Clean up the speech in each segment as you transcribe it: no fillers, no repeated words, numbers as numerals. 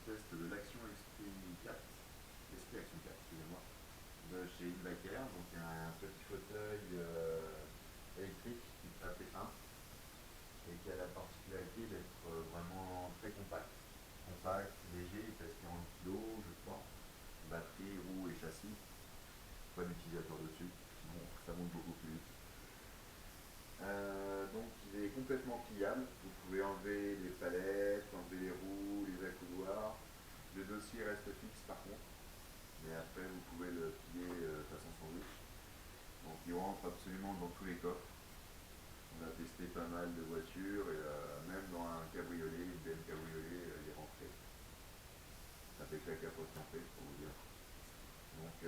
test de l'Action Esprit 4, Esprit Action 4, excusez-moi, de chez Invaker, donc un petit fauteuil électrique qui fait AP1 et qui a la particularité d'être vraiment très compact. Compact, léger, il pèse 40 kg, je crois. Batterie, roue et châssis. Pas d'utilisateur dessus, sinon ça monte beaucoup plus vite. Donc il est complètement pliable. Vous pouvez enlever les palettes, enlever les roues, les accoudoirs. Le dossier reste fixe par contre, mais après vous pouvez le plier façon sandwich. Donc il rentre absolument dans tous les coffres. On a testé pas mal de voitures et même dans un cabriolet, une BM cabriolet, il est rentré. Avec la capote en fait, pour vous dire. Donc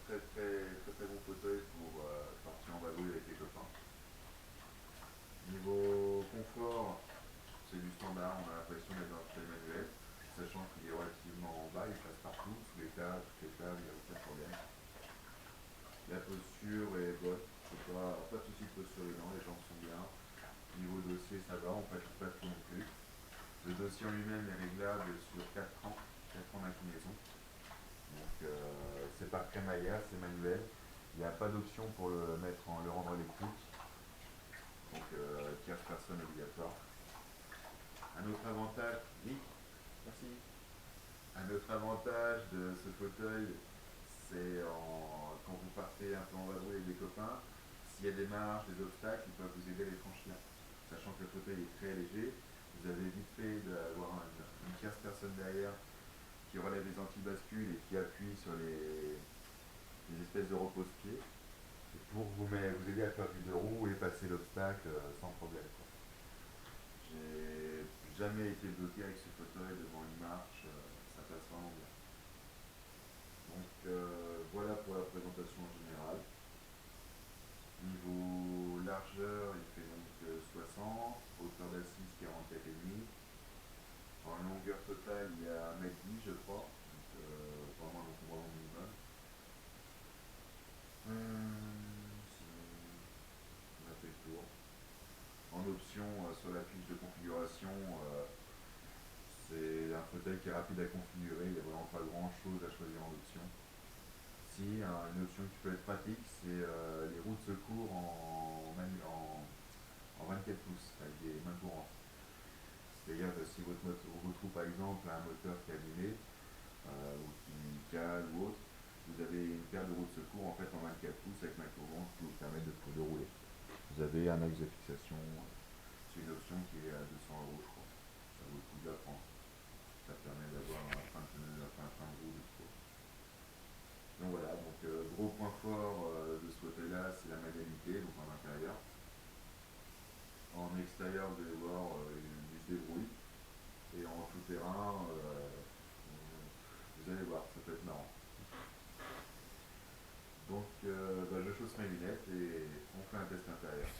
très bon fauteuil pour partir en vadrouille avec les copains. Niveau confort, c'est du standard, on a l'impression d'être dans un fauteuil manuel, sachant qu'il est relativement bas, il passe partout, sous les tables, toutes les tables, il n'y a aucun problème. La posture est bonne, pas de soucis de posture dedans, les jambes sont bien. Niveau dossier, ça va, on ne fatigue pas trop non plus. Le dossier en lui-même est réglable sur 4 ans d'inclinaison. Donc c'est par crémaillère, c'est manuel. Il n'y a pas d'option pour le rendre électrique. Donc tierce personne obligatoire. Un autre avantage, oui, merci. Un autre avantage de ce fauteuil, c'est quand vous partez un peu en vadrouille avec des copains, s'il y a des marches, des obstacles, ils peuvent vous aider à les franchir. Sachant que le fauteuil est très léger, vous avez vite fait d'avoir une tierce personne derrière qui relève les anti-bascules et qui appuie sur les espèces de repose-pieds pour vous aider à faire du deux roues et passer l'obstacle sans problème, quoi. J'ai jamais été bloqué avec ce fauteuil devant une marche, ça passe vraiment bien. Donc voilà pour la présentation en général. Niveau largeur, il fait donc 60, hauteur d'assise 44,5. En longueur totale, il y a 1,10 m je crois, donc vraiment un encombrement minimum. On a fait le tour. En option, sur la fiche de configuration, c'est un fauteuil qui est rapide à configurer, il n'y a vraiment pas grand chose à choisir en option. Si, une option qui peut être pratique, c'est les roues de secours en 24 pouces avec des mains courantes. C'est-à-dire que si votre roue par exemple a un moteur qui est abîmé ou qui cale ou autre, vous avez une paire de roues de secours en fait en 24 pouces avec main courante qui vous permet de rouler. Vous avez un axe de fixation, c'est une option qui est à 200 euros je crois. Ça vaut le coup de la prendre. Ça permet d'avoir un frein de pneu, un frein de roue de secours. Donc voilà, donc gros point fort de ce fauteuil-là, c'est la maniabilité, donc en intérieur. En extérieur, vous allez voir, il se débrouille. Et en tout terrain, vous allez voir, ça peut être marrant. Donc je chausse mes lunettes et on fait un test intérieur.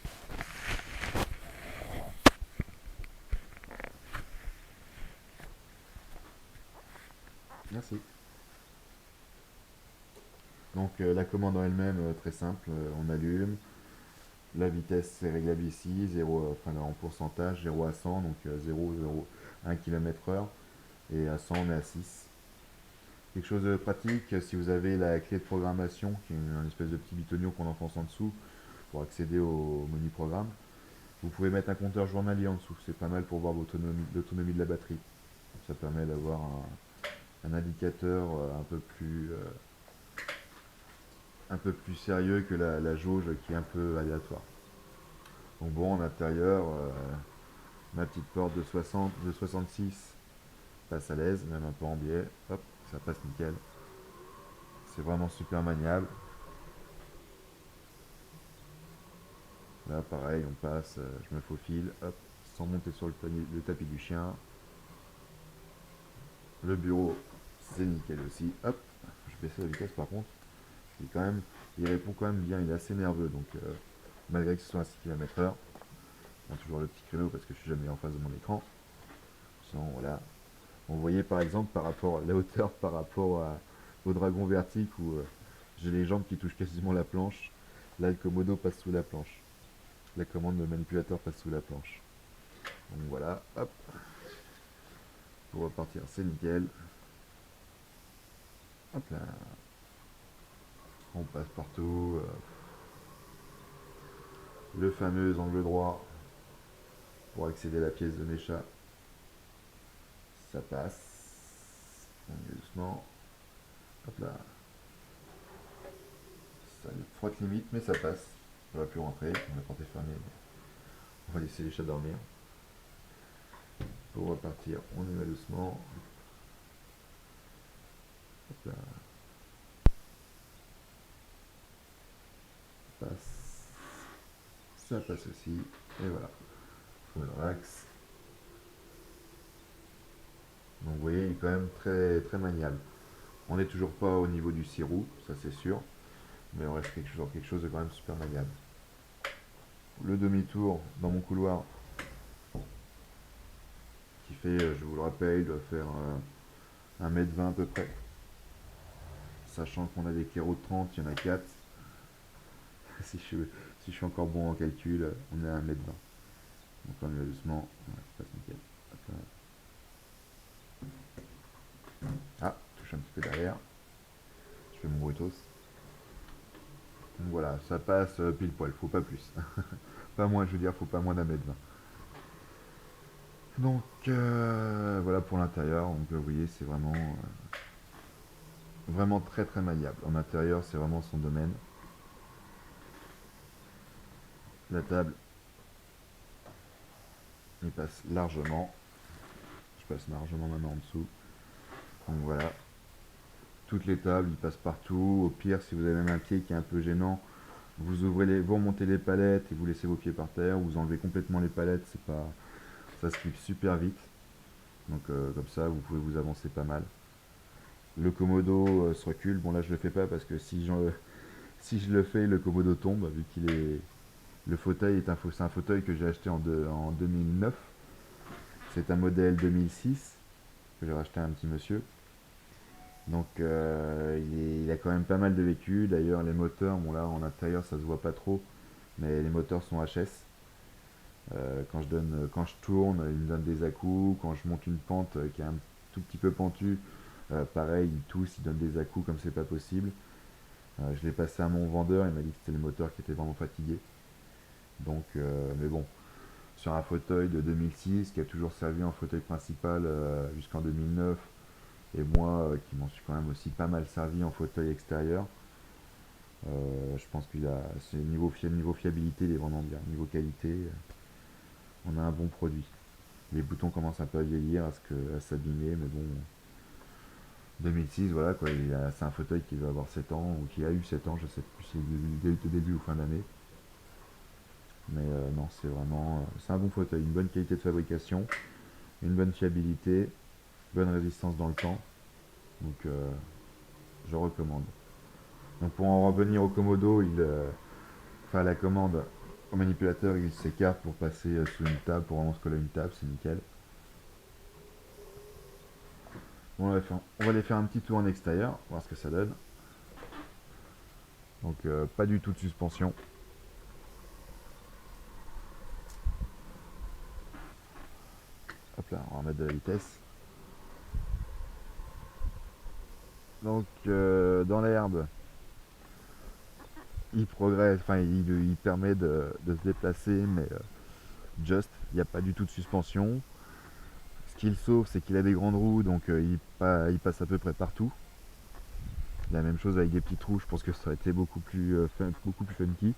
Merci. Donc la commande en elle-même, très simple, on allume. La vitesse est réglable ici, 0, enfin en pourcentage, 0 à 100, donc 0,01 km/h. Et à 100, on est à 6. Quelque chose de pratique, si vous avez la clé de programmation, qui est une espèce de petit bitonio qu'on enfonce en dessous pour accéder au menu programme, vous pouvez mettre un compteur journalier en dessous. C'est pas mal pour voir l'autonomie de la batterie. Ça permet d'avoir un indicateur un peu plus sérieux que la jauge qui est un peu aléatoire. Donc bon, en intérieur, ma petite porte de 60, de 66 passe à l'aise, même un peu en biais. Hop, ça passe nickel. C'est vraiment super maniable. Là, pareil, on passe, je me faufile, hop, sans monter sur le tapis du chien. Le bureau, c'est nickel aussi. Hop, je baisse la vitesse par contre. Il répond quand même bien, il est assez nerveux, donc malgré que ce soit à 6 km/h, il y a toujours le petit créneau parce que je suis jamais en face de mon écran. Sinon, voilà. Vous voyez par exemple par rapport à la hauteur par rapport au dragon vertique où j'ai les jambes qui touchent quasiment la planche. Là, le Komodo passe sous la planche. La commande de manipulateur passe sous la planche. Donc voilà, hop. Pour repartir, c'est nickel. Hop là. On passe partout. Le fameux angle droit pour accéder à la pièce de Mécha. Ça passe. On y va doucement. Hop là. Ça frotte limite, mais ça passe. On va plus rentrer. La porte est fermée. On va laisser les chats dormir. Pour repartir, on y va doucement. Hop là. Passe. Ça passe aussi. Et voilà. Full relax. Donc vous voyez, il est quand même très, très maniable. On n'est toujours pas au niveau du 6 roues, ça c'est sûr. Mais on reste quelque chose de quand même super maniable. Le demi-tour dans mon couloir, qui fait, je vous le rappelle, il doit faire 1,20 m à peu près. Sachant qu'on a des kéros de 30, il y en a 4. Si je suis encore bon en calcul, on est à 1,20 m. Donc on y va doucement. Ouais, ça passe nickel. Ah, touche un petit peu derrière. Je fais mon bruitos. Donc voilà, ça passe pile poil, faut pas plus. Pas moins, je veux dire, faut pas moins d'1,20 m. Donc voilà pour l'intérieur. Donc vous voyez, c'est vraiment, vraiment très très maniable. En intérieur, c'est vraiment son domaine. La table, il passe largement. Je passe largement maintenant en dessous. Donc voilà. Toutes les tables, ils passent partout. Au pire, si vous avez même un pied qui est un peu gênant, vous remontez les palettes et vous laissez vos pieds par terre. Vous enlevez complètement les palettes, c'est pas, ça se clip super vite. Donc comme ça, vous pouvez vous avancer pas mal. Le Komodo se recule. Bon là, je le fais pas parce que si je le fais, le Komodo tombe vu qu'il est. Le fauteuil c'est un fauteuil que j'ai acheté en 2009. C'est un modèle 2006 que j'ai racheté à un petit monsieur. Donc il a quand même pas mal de vécu. D'ailleurs les moteurs, bon là en intérieur ça se voit pas trop, mais les moteurs sont HS. Quand je tourne, il me donne des à-coups. Quand je monte une pente qui est un tout petit peu pentue, pareil, il tousse, il donne des à-coups comme c'est pas possible. Je l'ai passé à mon vendeur, il m'a dit que c'était le moteur qui était vraiment fatigué. Donc, mais bon, sur un fauteuil de 2006 qui a toujours servi en fauteuil principal jusqu'en 2009, et moi qui m'en suis quand même aussi pas mal servi en fauteuil extérieur, je pense qu'il a, niveau fiabilité, il est vraiment bien. Niveau qualité, on a un bon produit. Les boutons commencent un peu à vieillir, à s'abîmer, mais bon, 2006, voilà quoi, c'est un fauteuil qui va avoir 7 ans, ou qui a eu 7 ans, je sais plus si c'est début ou fin d'année. Mais non, c'est un bon fauteuil, une bonne qualité de fabrication, une bonne fiabilité, bonne résistance dans le temps. Donc je recommande. Donc pour en revenir au Komodo, enfin à la commande, au manipulateur, il s'écarte pour passer sous une table, pour vraiment se coller à une table, c'est nickel. Bon, on va aller faire un petit tour en extérieur, voir ce que ça donne. Donc pas du tout de suspension. Hop là, on va mettre de la vitesse. Donc dans l'herbe, il progresse, enfin il permet de se déplacer, mais il n'y a pas du tout de suspension. Ce qu'il sauve, c'est qu'il a des grandes roues, donc il passe à peu près partout. La même chose avec des petits trous, je pense que ça aurait été beaucoup plus funky.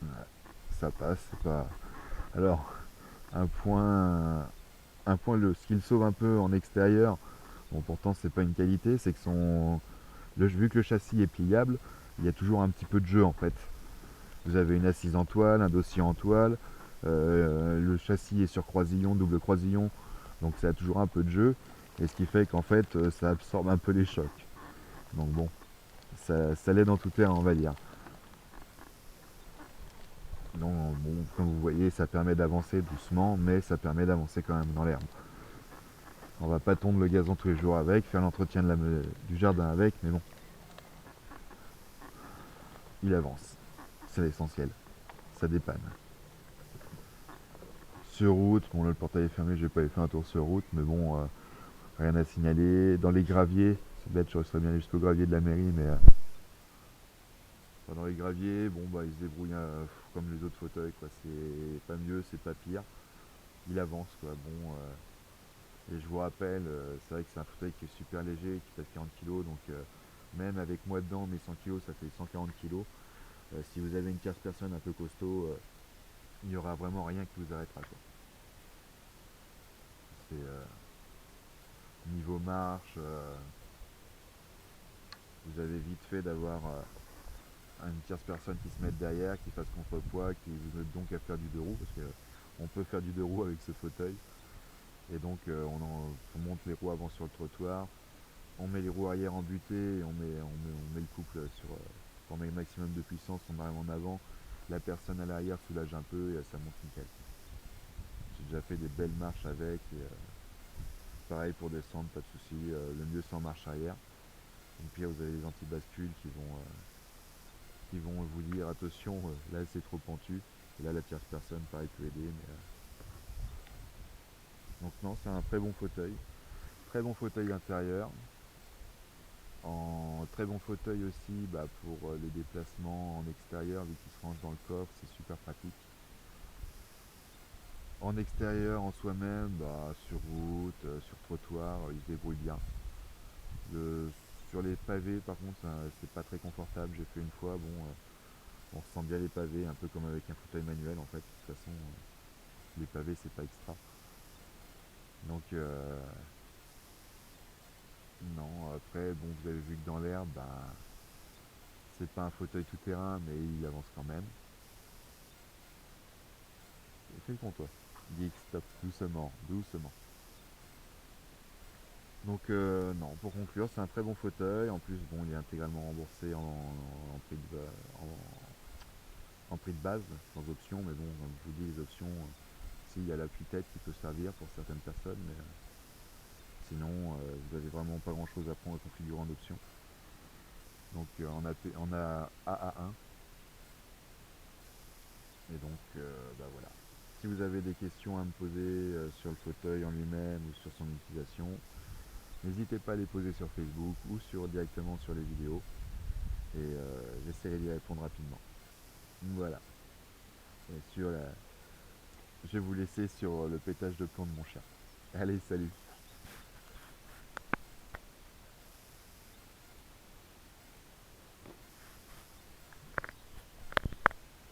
Ouais, ça passe, c'est pas. Alors, un point, ce qu'il sauve un peu en extérieur, bon pourtant c'est pas une qualité, c'est que vu que le châssis est pliable, il y a toujours un petit peu de jeu en fait. Vous avez une assise en toile, un dossier en toile, le châssis est sur croisillon, double croisillon, donc ça a toujours un peu de jeu, et ce qui fait qu'en fait ça absorbe un peu les chocs. Donc bon, ça l'aide en tout terrain, on va dire. Donc bon, comme vous voyez, ça permet d'avancer doucement, mais ça permet d'avancer quand même dans l'herbe. On va pas tondre le gazon tous les jours avec, faire l'entretien du jardin avec, mais bon, il avance. C'est l'essentiel. Ça dépanne. Sur route, bon là le portail est fermé, j'ai pas fait un tour sur route, mais bon, rien à signaler. Dans les graviers, c'est bête, je serais bien allé jusqu'au gravier de la mairie, mais enfin, dans les graviers, bon bah il se débrouille comme les autres fauteuils, quoi. C'est pas mieux, c'est pas pire. Il avance, quoi. Bon, et je vous rappelle, c'est vrai que c'est un fauteuil qui est super léger, qui pèse 40 kg, donc même avec moi dedans, mes 100 kg, ça fait 140 kg. Si vous avez une tierce personne un peu costaud, il n'y aura vraiment rien qui vous arrêtera, quoi. C'est niveau marche, vous avez vite fait d'avoir une tierce personne qui se mette derrière, qui fasse contrepoids, qui vous aide donc à faire du deux roues, parce que on peut faire du deux roues avec ce fauteuil. Et donc on monte les roues avant sur le trottoir, on met les roues arrière en butée, et on met le couple sur, pour mettre le maximum de puissance, on arrive en avant, la personne à l'arrière soulage un peu et ça monte nickel. J'ai déjà fait des belles marches avec, et pareil pour descendre, pas de souci, le mieux c'est en marche arrière. Et puis vous avez les anti-bascules qui vont vous dire attention, là c'est trop pentu, et là la tierce personne pareil peut aider. Donc non, c'est un très bon fauteuil intérieur, en très bon fauteuil aussi bah, pour les déplacements en extérieur, vu qu'il se range dans le coffre, c'est super pratique. En extérieur, en soi-même, bah, sur route, sur trottoir, il se débrouille bien. Le- sur les pavés, par contre, c'est pas très confortable. J'ai fait une fois, bon, on ressent bien les pavés, un peu comme avec un fauteuil manuel en fait. De toute façon, les pavés, c'est pas extra. Donc, non, après, bon, vous avez vu que dans l'herbe, bah, c'est pas un fauteuil tout-terrain, mais il avance quand même. Fais le comptoir. Geek, stop, doucement, doucement. Donc non, pour conclure, c'est un très bon fauteuil. En plus, bon, il est intégralement remboursé en prix en prix de base, sans option. Mais bon, comme je vous dis, les options, s'il y a l'appui-tête qui peut servir pour certaines personnes, mais sinon, vous n'avez vraiment pas grand-chose à prendre à configurer en option. Donc on a AA1, et donc bah voilà. Si vous avez des questions à me poser sur le fauteuil en lui-même ou sur son utilisation, n'hésitez pas à les poser sur Facebook ou directement sur les vidéos et j'essaierai d'y répondre rapidement. Voilà. Et je vais vous laisser sur le pétage de plomb de mon chien. Allez, salut.